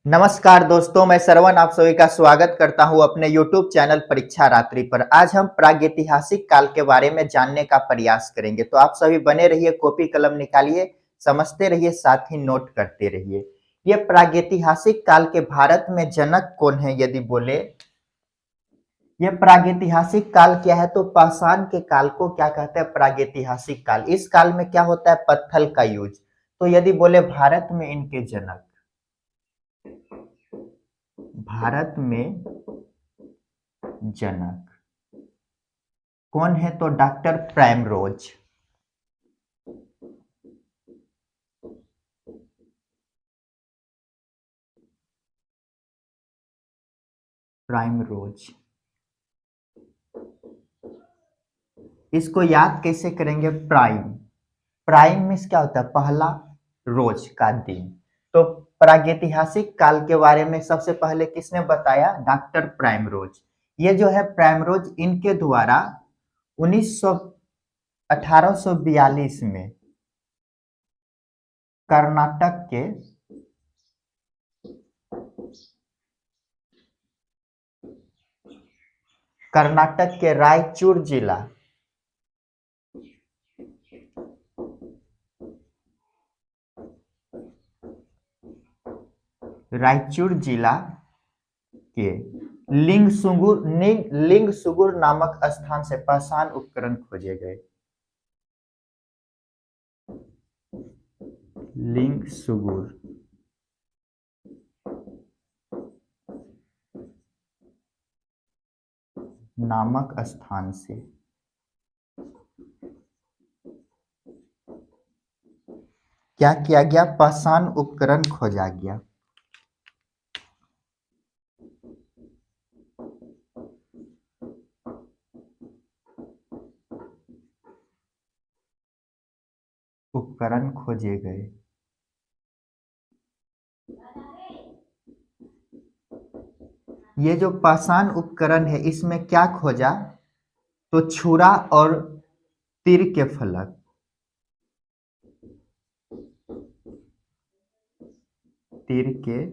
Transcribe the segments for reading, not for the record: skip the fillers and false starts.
नमस्कार दोस्तों, मैं श्रवण आप सभी का स्वागत करता हूं अपने YouTube चैनल परीक्षा रात्रि पर। आज हम प्रागैतिहासिक काल के बारे में जानने का प्रयास करेंगे, तो आप सभी बने रहिए, कॉपी कलम निकालिए, समझते रहिए, साथ ही नोट करते रहिए। ये प्रागैतिहासिक काल के भारत में जनक कौन है यदि बोले, ये प्रागैतिहासिक काल क्या है? तो पाषाण के काल को क्या कहते हैं? प्रागैतिहासिक काल। इस काल में क्या होता है? पत्थर का यूज। तो यदि बोले भारत में इनके जनक, भारत में जनक कौन है? तो डॉक्टर प्राइमरोज। प्राइमरोज, इसको याद कैसे करेंगे? प्राइम, प्राइम मीन्स क्या होता है? पहला, रोज का दिन। तो प्रागैतिहासिक काल के बारे में सबसे पहले किसने बताया? Doctor primrose. ये जो है प्राइमरोज, इनके द्वारा 1900 1842 में कर्नाटक के रायचूर जिला, रायचूर जिला के लिंगसुगुर नामक स्थान से पाषाण उपकरण खोजे गए। लिंगसुगुर नामक स्थान से क्या किया गया? पाषाण उपकरण खोजा गया। उपकरण खोजे गए। ये जो पाषाण उपकरण है, इसमें क्या खोजा? तो छुरा और तीर के फलक, तीर के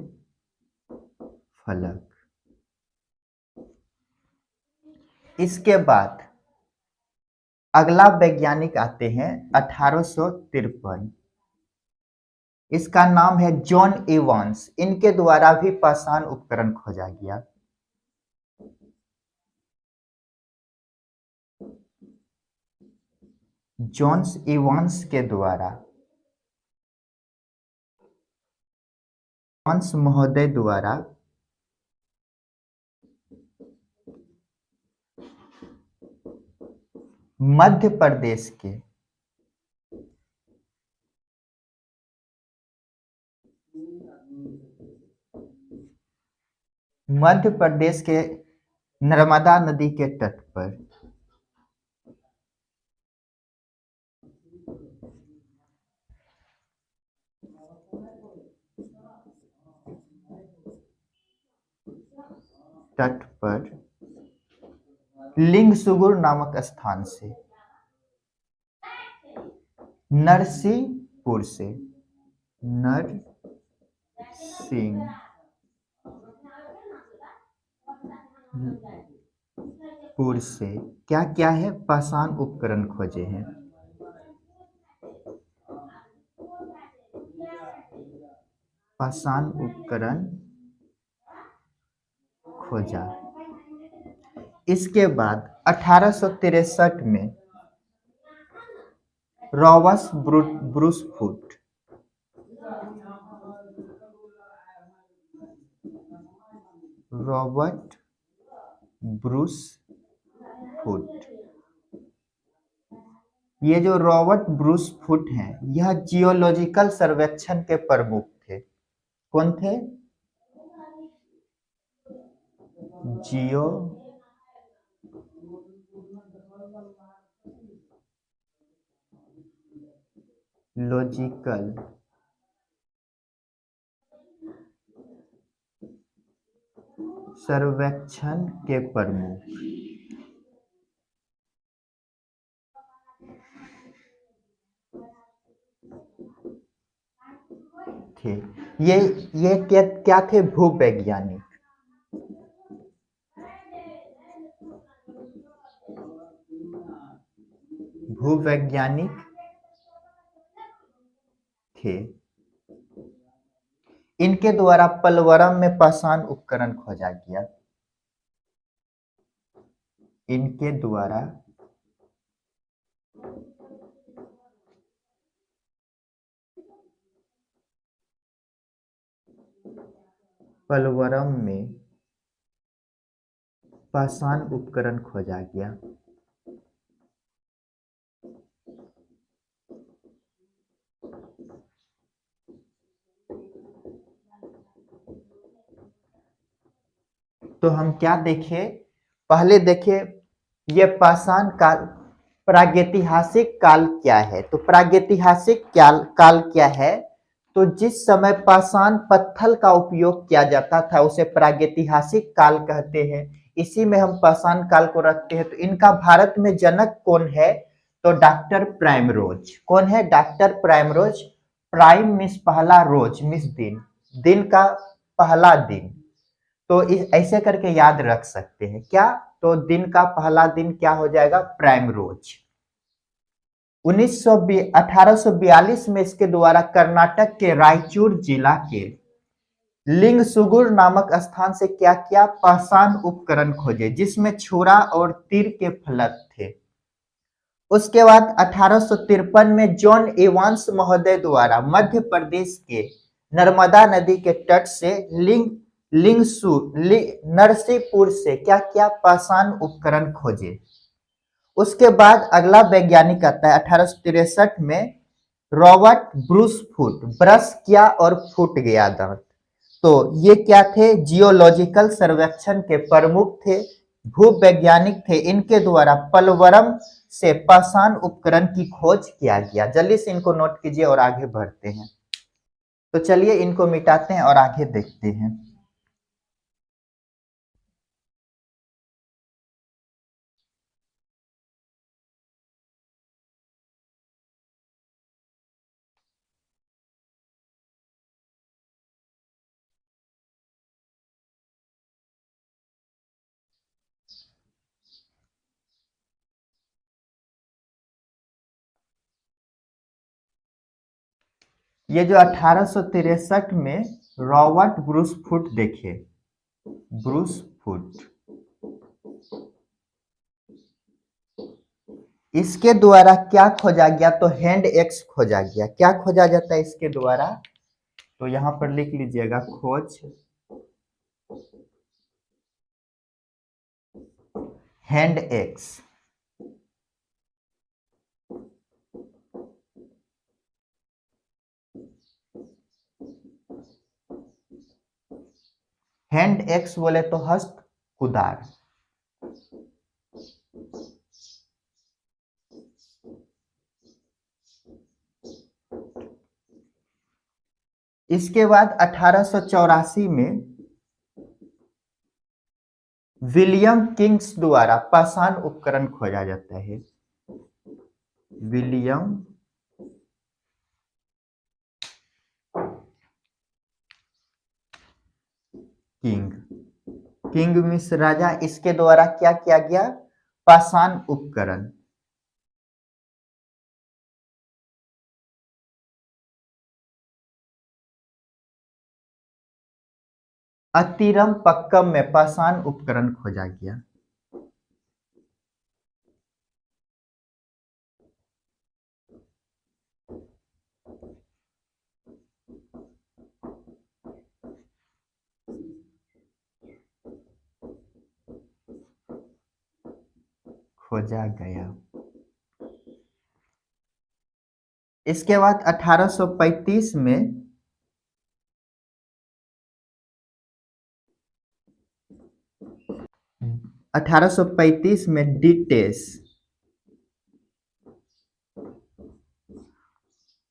फलक। इसके बाद अगला वैज्ञानिक आते हैं 1853। इसका नाम है जॉन इवांस। इनके द्वारा भी पाषाण उपकरण खोजा गया। जॉन्स इवांस के द्वारा, इवांस महोदय द्वारा मध्य प्रदेश के नर्मदा नदी के तट पर लिंगसुगुर नामक स्थान से, नरसिंहपुर से, नरसिंहपुर से क्या क्या है? पाषाण उपकरण खोजे हैं। पाषाण उपकरण खोजा। इसके बाद 1863 में रॉबर्ट ब्रूसफुट, रॉबर्ट ब्रूसफुट, ये जो रॉबर्ट ब्रूसफुट हैं, यह जियोलॉजिकल सर्वेक्षण के प्रमुख थे। कौन थे? जियोलॉजिकल सर्वेक्षण के प्रमुख थे। ये ये क्या क्या थे? भूवैज्ञानिक। भूवैज्ञानिक थे। इनके द्वारा पलवरम में पाषाण उपकरण खोजा गया। इनके द्वारा पलवरम में पाषाण उपकरण खोजा गया। तो हम क्या देखें? पहले देखें ये पाषाण काल, प्रागैतिहासिक काल क्या है? तो प्रागैतिहासिक काल क्या है? तो जिस समय पाषाण पत्थर का उपयोग किया जाता था उसे प्रागैतिहासिक काल कहते हैं। इसी में हम पाषाण काल को रखते हैं। तो इनका भारत में जनक कौन है? तो डॉक्टर प्राइमरोज। कौन है? Doctor primrose. प्राइम मीन्स पहला, रोज मीन्स दिन, दिन का पहला दिन। तो ऐसे करके याद रख सकते हैं क्या? तो दिन का पहला दिन क्या हो जाएगा? प्राइम रोज। 1842 में इसके द्वारा कर्नाटक के रायचूर जिला के लिंगसुगुर नामक स्थान से क्या किया? पाषाण उपकरण खोजे जिसमें छुरा और तीर के फलक थे। उसके बाद 1853 में जॉन एवांस महोदय द्वारा मध्य प्रदेश के नर्मदा नदी के तट से नरसीपुर से क्या किया? पाषाण उपकरण खोजे। उसके बाद अगला वैज्ञानिक आता है 1863 में, रॉबर्ट ब्रूस फुट। ब्रश किया और फूट गया दांत। तो ये क्या थे? जियोलॉजिकल सर्वेक्षण के प्रमुख थे, भूवैज्ञानिक थे। इनके द्वारा पलवरम से पाषाण उपकरण की खोज किया गया। जल्दी से इनको नोट कीजिए और आगे बढ़ते हैं। तो चलिए इनको मिटाते हैं और आगे देखते हैं। ये जो 1863 में रॉबर्ट ब्रूस फुट देखे, ब्रूस फुट, इसके द्वारा क्या खोजा गया? तो हैंड एक्स खोजा गया। क्या खोजा जाता है इसके द्वारा? तो यहां पर लिख लीजिएगा, खोज हैंड एक्स। हैंड एक्स बोले तो हस्त कुदार। इसके बाद 1884 में विलियम किंग्स द्वारा पाषाण उपकरण खोजा जाता है। विलियम किंग, किंग मीन्स राजा। इसके द्वारा क्या किया गया? पाषाण उपकरण। अतिरम पक्कम में पाषाण उपकरण खोजा गया। खोजा गया। इसके बाद 1835 में 1835 में डिटेस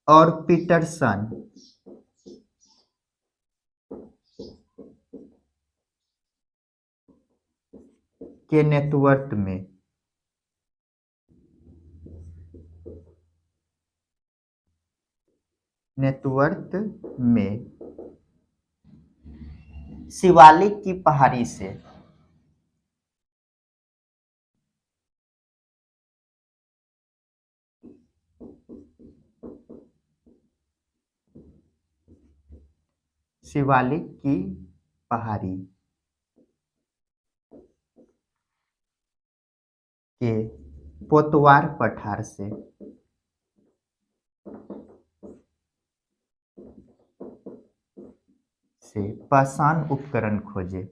और पीटरसन के नेतृत्व में शिवालिक की पहाड़ी से। शिवालिक की पहाड़ी के पोतवार पठार से पाषाण उपकरण खोजे।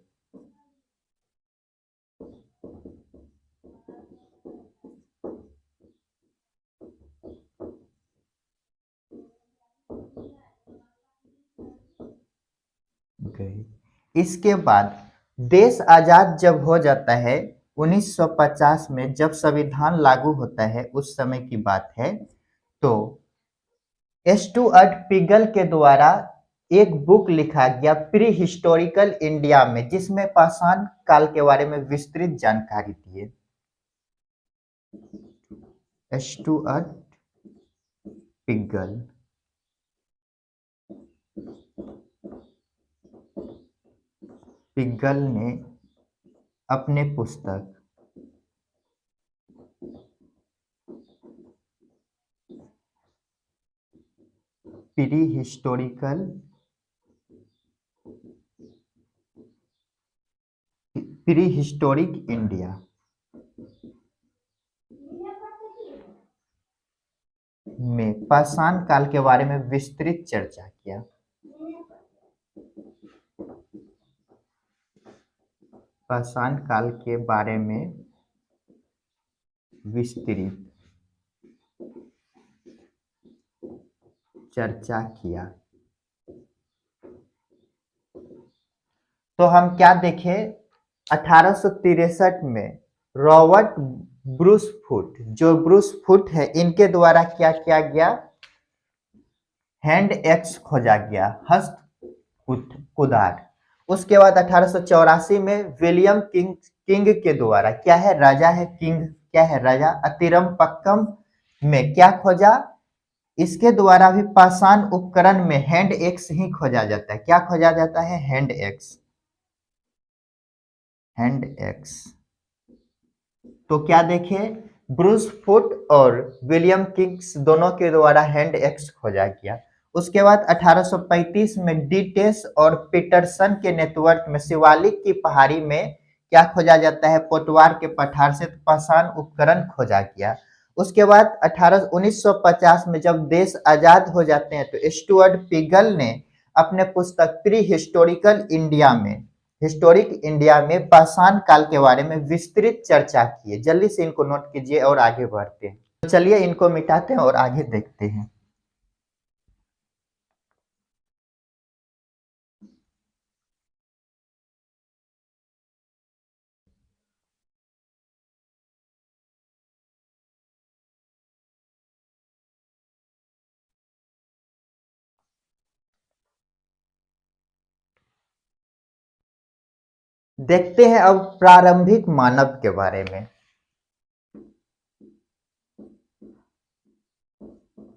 गए। इसके बाद देश आजाद जब हो जाता है 1950 में, जब संविधान लागू होता है, उस समय की बात है, तो स्टुअर्ट पिगल के द्वारा एक बुक लिखा गया प्री हिस्टोरिकल इंडिया में, जिसमें पाषाण काल के बारे में विस्तृत जानकारी दी है। स्टुअर्ट पिगल पिगल ने अपने पुस्तक pre historical pre historic India में पाषाण काल के बारे में विस्तृत चर्चा किया। पाषाण काल के बारे में विस्तृत चर्चा किया। तो हम क्या देखें, 1863 में रॉबर्ट ब्रूस फुट, जो ब्रूस फुट है, इनके द्वारा क्या किया गया, हैंड एक्स खोजा गया, हस्त कुदार। उसके बाद 1884 में विलियम किंग के द्वारा, क्या है, राजा है, किंग क्या है, राजा, अतिरम्पक्कम में क्या खोजा, इसके द्वारा भी पाषाण उपकरण में हैंड एक्स ही खोजा जाता है। क्या खोजा जाता है, हैंड एक्स। Hand axe. तो क्या देखे, ब्रूस फुट और विलियम किंग्स दोनों के द्वारा हैंड एक्स खोजा गया। उसके बाद 1835 में डीटेस और पीटरसन के नेटवर्क में शिवालिक की पहाड़ी में क्या खोजा जाता है, पोटवार के पठार से पाषाण उपकरण खोजा गया। उसके बाद 1950 में जब देश आजाद हो जाते हैं, तो स्टुअर्ट पिगल ने अपने पुस्तक प्री हिस्टोरिक इंडिया में पाषाण काल के बारे में विस्तृत चर्चा की है। जल्दी से इनको नोट कीजिए और आगे बढ़ते हैं। तो चलिए इनको मिटाते हैं और आगे देखते हैं। देखते हैं अब प्रारंभिक मानव के बारे में।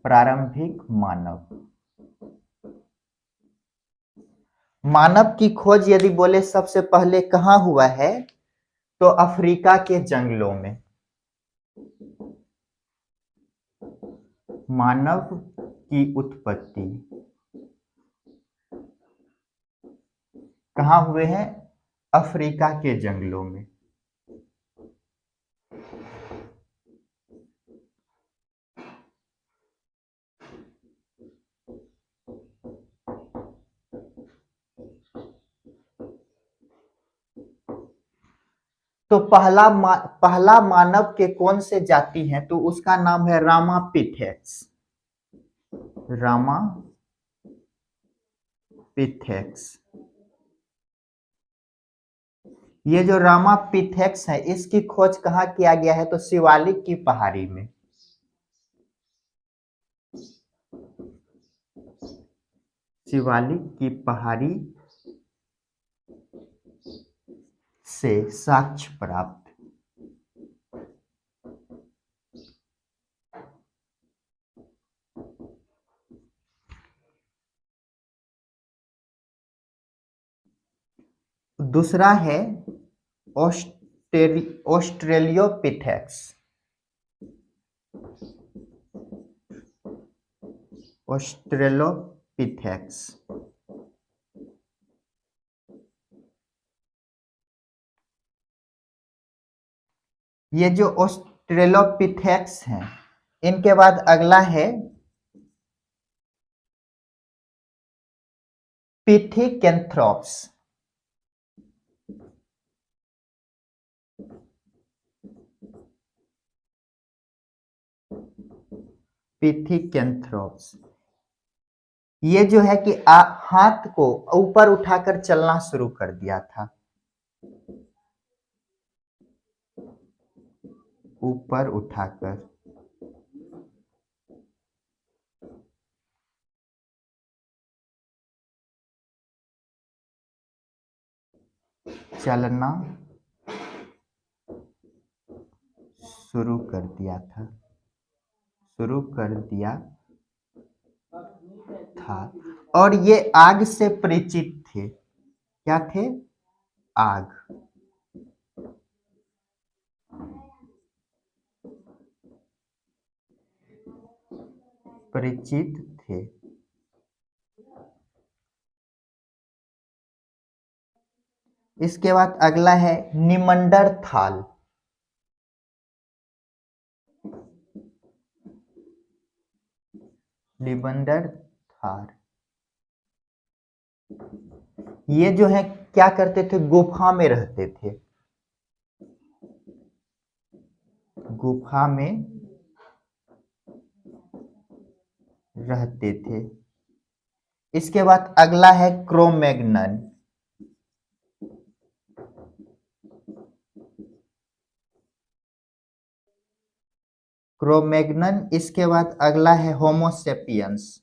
प्रारंभिक मानव। मानव की खोज यदि बोले सबसे पहले कहाँ हुआ है, तो अफ्रीका के जंगलों में। मानव की उत्पत्ति कहाँ हुए हैं, अफ्रीका के जंगलों में। तो पहला मानव के कौन से जाति हैं, तो उसका नाम है रामापिथेक्स। रामापिथेक्स। ये जो रामापिथेक्स है, इसकी खोज कहाँ किया गया है, तो शिवालिक की पहाड़ी में। शिवालिक की पहाड़ी से साक्ष्य प्राप्त। दूसरा है ऑस्ट्रेलियोपिथेक्स। ऑस्ट्रेलोपिथेक्स। ये जो ऑस्ट्रेलोपिथेक्स हैं, इनके बाद अगला है पिथिकेंथ्रोप्स। पिथिकेंथ्रोप्स ये जो है कि हाथ को ऊपर उठाकर चलना शुरू कर दिया था। ऊपर उठाकर चलना शुरू कर दिया था। शुरू कर दिया था और ये आग से परिचित थे। क्या थे? आग। परिचित थे। इसके बाद अगला है निमंडरथाल। निमंडरथाल ये जो है क्या करते थे? गुफा में रहते थे। गुफा में रहते थे। इसके बाद अगला है क्रोमैग्नन। क्रोमैग्नन। इसके बाद अगला है होमोसेपियंस।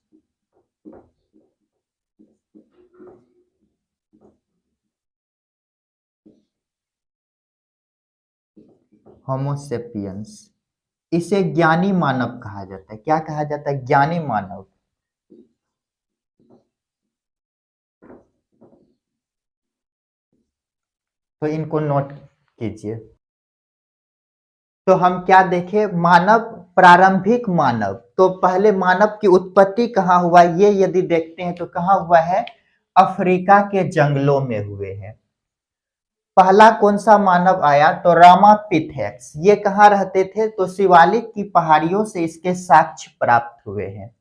होमोसेपियंस इसे ज्ञानी मानव कहा जाता है। क्या कहा जाता है? ज्ञानी मानव। तो इनको नोट कीजिए। तो हम क्या देखें? मानव, प्रारंभिक मानव। तो पहले मानव की उत्पत्ति कहाँ हुआ, ये यदि देखते हैं तो कहाँ हुआ है? अफ्रीका के जंगलों में हुए हैं। पहला कौन सा मानव आया? तो रामापिथेक्स। ये कहाँ रहते थे? तो शिवालिक की पहाड़ियों से इसके साक्ष्य प्राप्त हुए हैं।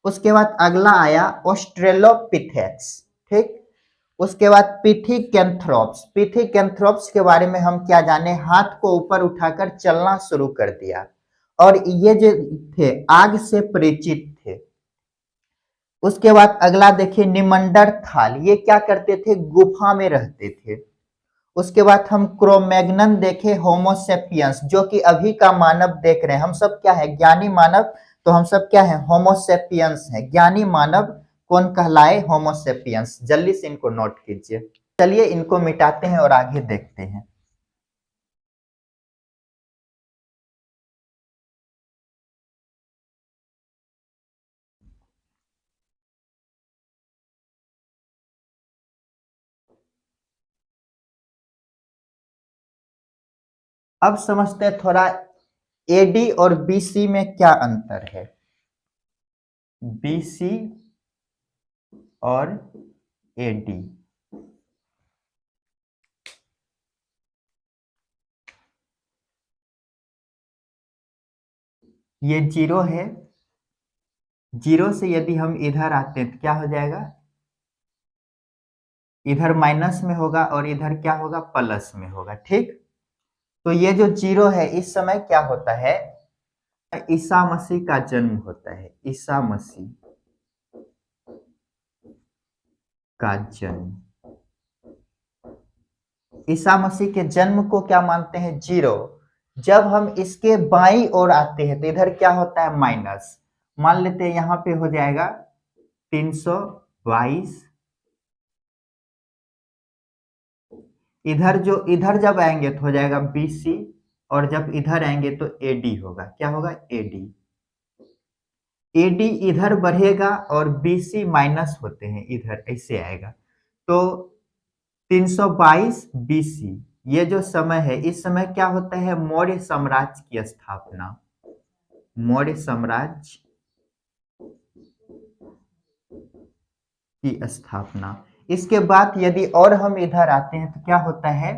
उसके बाद अगला आया ऑस्ट्रेलोपिथेक्स। ठीक। उसके बाद पिथिकेंथ्रोप्स। पिथिकेंथ्रोप्स के बारे में हम क्या जाने? हाथ को ऊपर उठाकर चलना शुरू कर दिया और ये जो थे आग से परिचित थे। उसके बाद अगला देखिए निमंडरथाल। ये क्या करते थे? गुफा में रहते थे। उसके बाद हम क्रोमैग्नन देखे, होमोसेपियंस जो कि अभी का मानव देख रहे हैं। हम सब क्या है? ज्ञानी मानव। तो हम सब क्या है? होमोसेपियंस है। ज्ञानी मानव कौन कहलाए? होमोसेपियंस। जल्दी से इनको नोट कीजिए। चलिए इनको मिटाते हैं और आगे देखते हैं। अब समझते हैं थोड़ा एडी और बीसी में क्या अंतर है। बीसी और एडी। ये जीरो है। जीरो से यदि हम इधर आते हैं तो क्या हो जाएगा? इधर माइनस में होगा और इधर क्या होगा? प्लस में होगा। ठीक। तो ये जो जीरो है इस समय क्या होता है? ईसा मसीह का जन्म होता है। ईसा मसीह का जन्म। ईसा मसीह के जन्म को क्या मानते हैं? जीरो। जब हम इसके बाईं ओर आते हैं तो इधर क्या होता है? माइनस। मान लेते हैं यहां पे हो जाएगा 322। इधर जब आएंगे तो हो जाएगा बीसी और जब इधर आएंगे तो एडी होगा। क्या होगा? एडी। एडी इधर बढ़ेगा और बीसी माइनस होते हैं, इधर ऐसे आएगा। तो 322 बीसी, ये जो समय है, इस समय क्या होता है? मौर्य साम्राज्य की स्थापना, मौर्य साम्राज्य की स्थापना। इसके बाद यदि और हम इधर आते हैं तो क्या होता है?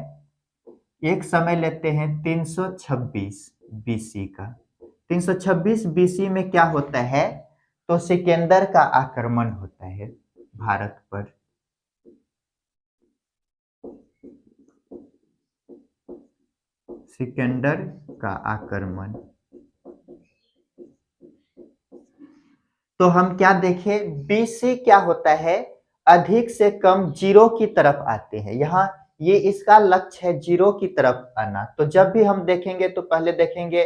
एक समय लेते हैं 326 बीसी का। 326 बीसी में क्या होता है? तो सिकंदर का आक्रमण होता है भारत पर। सिकंदर का आक्रमण। तो हम क्या देखें? बीसी क्या होता है? अधिक से कम जीरो की तरफ आते हैं। यहाँ ये इसका लक्ष्य है, जीरो की तरफ आना। तो जब भी हम देखेंगे तो पहले देखेंगे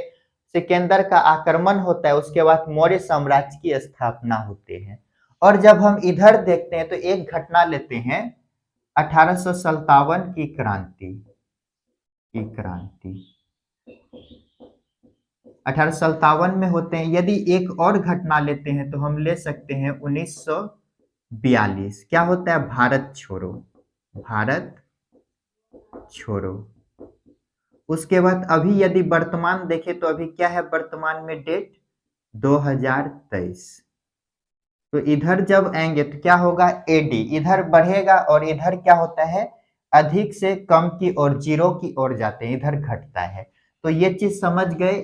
सिकंदर का आक्रमण होता है, उसके बाद मौर्य साम्राज्य की स्थापना होते हैं। और जब हम इधर देखते हैं तो एक घटना लेते हैं, 1857 की क्रांति। 1857 में होते हैं। यदि एक और घटना लेते हैं तो हम ले सकते हैं 1942। क्या होता है? भारत छोड़ो, भारत छोड़ो। उसके बाद अभी यदि वर्तमान देखें तो अभी क्या है वर्तमान में डेट? 2023। तो इधर जब आएंगे तो क्या होगा? एडी इधर बढ़ेगा और इधर क्या होता है? अधिक से कम की ओर, जीरो की ओर जाते हैं, इधर घटता है। तो ये चीज समझ गए।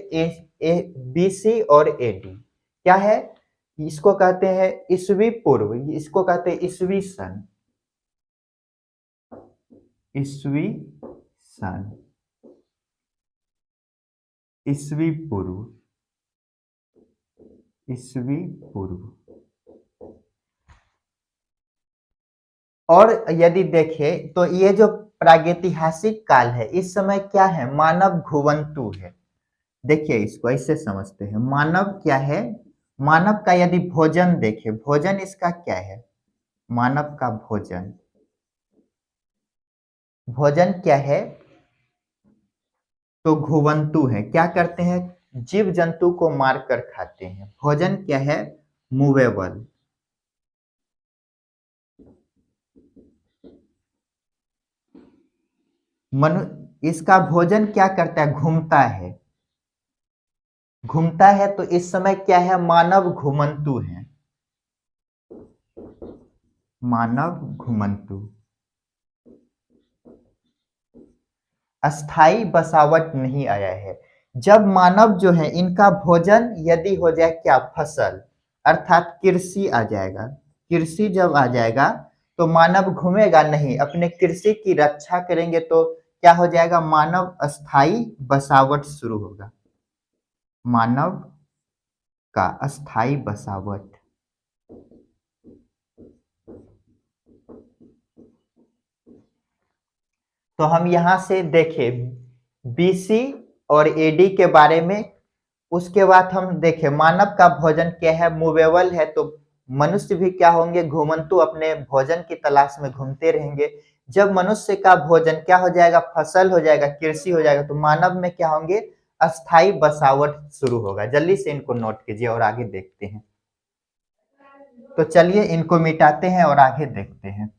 बीसी और एडी क्या है? इसको कहते हैं ईसवी पूर्व, इसको कहते हैं ईसवी सन। ईसवी सन, ईसवी पूर्व, ईसवी पूर्व। और यदि देखें तो ये जो प्रागैतिहासिक काल है, इस समय क्या है? मानव घुवंतु है। देखिए इसको ऐसे समझते हैं, मानव क्या है? मानव का यदि भोजन देखें, भोजन इसका क्या है? मानव का भोजन, भोजन क्या है? तो घुवंतु है। क्या करते हैं? जीव जंतु को मार कर खाते हैं। भोजन क्या है? मूवेबल। मनु इसका भोजन क्या करता है? घूमता है, घूमता है। तो इस समय क्या है? मानव घुमंतु है, मानव घुमंतु। अस्थाई बसावट नहीं आया है। जब मानव जो है, इनका भोजन यदि हो जाए क्या? फसल, अर्थात कृषि आ जाएगा। कृषि जब आ जाएगा तो मानव घूमेगा नहीं, अपने कृषि की रक्षा करेंगे। तो क्या हो जाएगा? मानव अस्थाई बसावट शुरू होगा, मानव का अस्थाई बसावट। तो हम यहां से देखें बीसी और एडी के बारे में। उसके बाद हम देखें मानव का भोजन क्या है? मूवेबल है। तो मनुष्य भी क्या होंगे? घुमंतु, अपने भोजन की तलाश में घूमते रहेंगे। जब मनुष्य का भोजन क्या हो जाएगा? फसल हो जाएगा, कृषि हो जाएगा। तो मानव में क्या होंगे? अस्थाई बसावट शुरू होगा। जल्दी से इनको नोट कीजिए और आगे देखते हैं। तो चलिए इनको मिटाते हैं और आगे देखते हैं।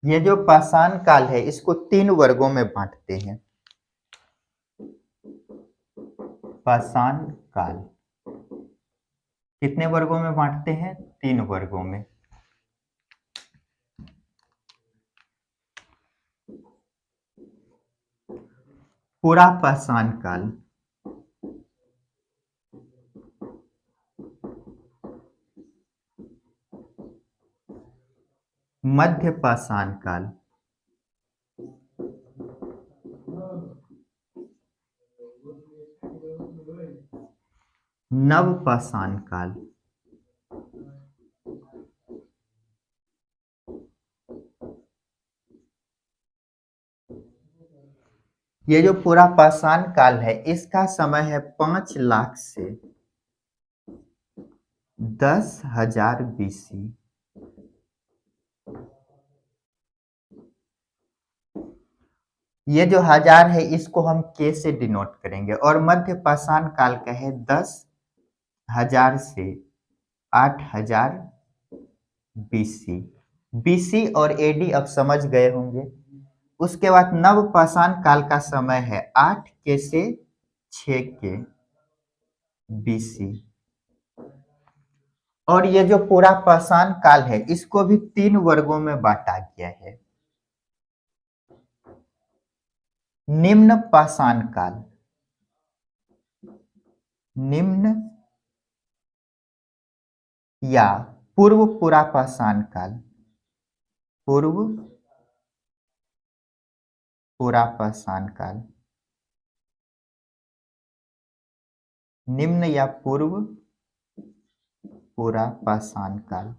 ये जो पाषाण काल है, इसको 3 वर्गों में बांटते हैं। पाषाण काल कितने वर्गों में बांटते हैं? 3 वर्गों में। पूरा पाषाण काल, मध्य पाषाण काल, नव पाषाण काल। ये जो पूरा पाषाण काल है, इसका समय है 5 लाख से 10,000 बीसी। ये जो हजार है इसको हम के से डिनोट करेंगे और मध्य पाषाण काल का है 10,000 से 8,000 बीसी। बीसी और एडी अब समझ गए होंगे। उसके बाद नव पाषाण काल का समय है 8 के से 6 के बीसी। और ये जो पूरा पाषाण काल है इसको भी 3 वर्गों में बांटा गया है। निम्न पाषाण काल, निम्न या पूर्व पूरा पाषाण काल, पूर्व पूरा पाषाण काल, निम्न या पूर्व पूरा पाषाण काल।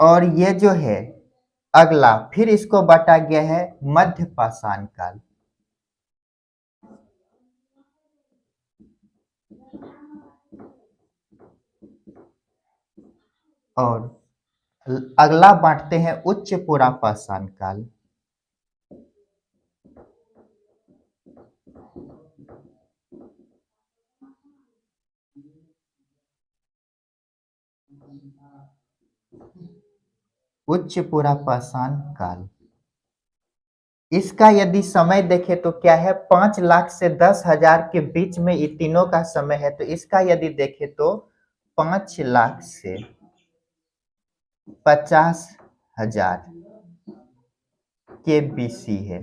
और ये जो है अगला फिर इसको बांटा गया है मध्य पाषाण काल। और अगला बांटते हैं उच्च पूरा पाषाण काल। उच्च पूरा पाषाण काल, इसका यदि समय देखें तो क्या है 5 लाख से 10,000 के बीच में ये तीनों का समय है। तो इसका यदि देखें तो 5 लाख से 50,000 के बीसी है।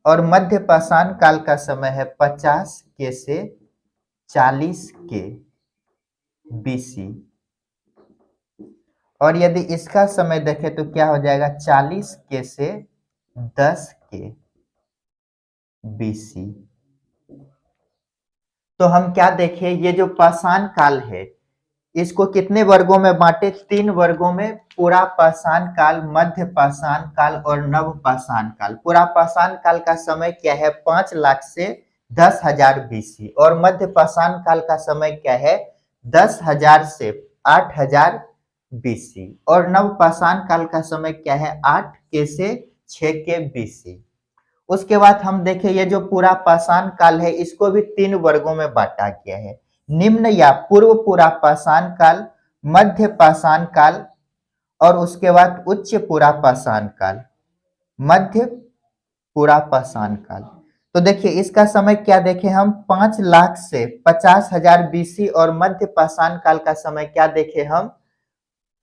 और मध्य पाषाण काल का समय है 50 के से 40 के बीसी। और यदि इसका समय देखें तो क्या हो जाएगा 40 के से 10 के बीसी। तो हम क्या देखें, ये जो पाषाण काल है इसको कितने वर्गों में बांटे, 3 वर्गों में। पूरा पाषाण काल, मध्य पाषाण काल और नव पाषाण काल। पूरा पाषाण काल का समय क्या है 5 लाख से 10,000 बीसी। और मध्य पाषाण काल का समय क्या है 10,000 से 8,000 बीसी। और नव पाषाण काल का समय क्या है 8 के से 6 के बीसी। उसके बाद हम देखें ये जो पूरा पाषाण काल है इसको भी 3 वर्गों में बांटा गया है। निम्न या पूर्व पूरा पाषाण काल, मध्य पाषाण काल और उसके बाद उच्च पूरा पाषाण काल, मध्य पूरा पाषाण काल। तो देखिए इसका समय क्या देखें हम 5 लाख से 50,000 बीसी। और मध्य पाषाण काल का समय क्या देखें हम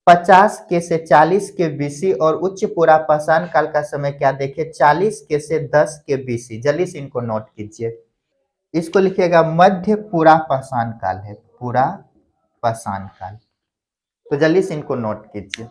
50 के से 40 के बीसी। और उच्च पूरा पाषाण काल का समय क्या देखें 40 के से 10 के बीसी। जल्दी से इनको नोट कीजिए। इसको लिखिएगा मध्य पूरा पाषाण काल है, पूरा पाषाण काल। तो जल्दी से इनको नोट कीजिए।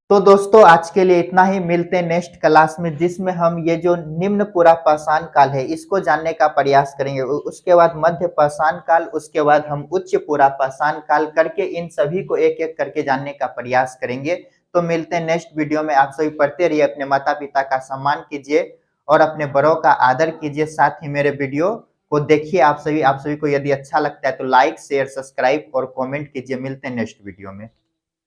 तो दोस्तों आज के लिए इतना ही। मिलते हैं नेक्स्ट क्लास में जिसमें हम ये जो निम्न पूरा पाषाण काल है इसको जानने का प्रयास करेंगे। उसके बाद मध्य पाषाण काल, उसके बाद हम उच्च पूरा पाषाण काल करके इन सभी को एक एक करके जानने का प्रयास करेंगे। तो मिलते हैं नेक्स्ट वीडियो में। आप सभी पढ़ते रहिए, अपने माता पिता का सम्मान कीजिए और अपने बड़ों का आदर कीजिए। साथ ही मेरे वीडियो को देखिए। आप सभी को यदि अच्छा लगता है तो लाइक शेयर सब्सक्राइब और कमेंट कीजिए। मिलते हैं नेक्स्ट वीडियो में।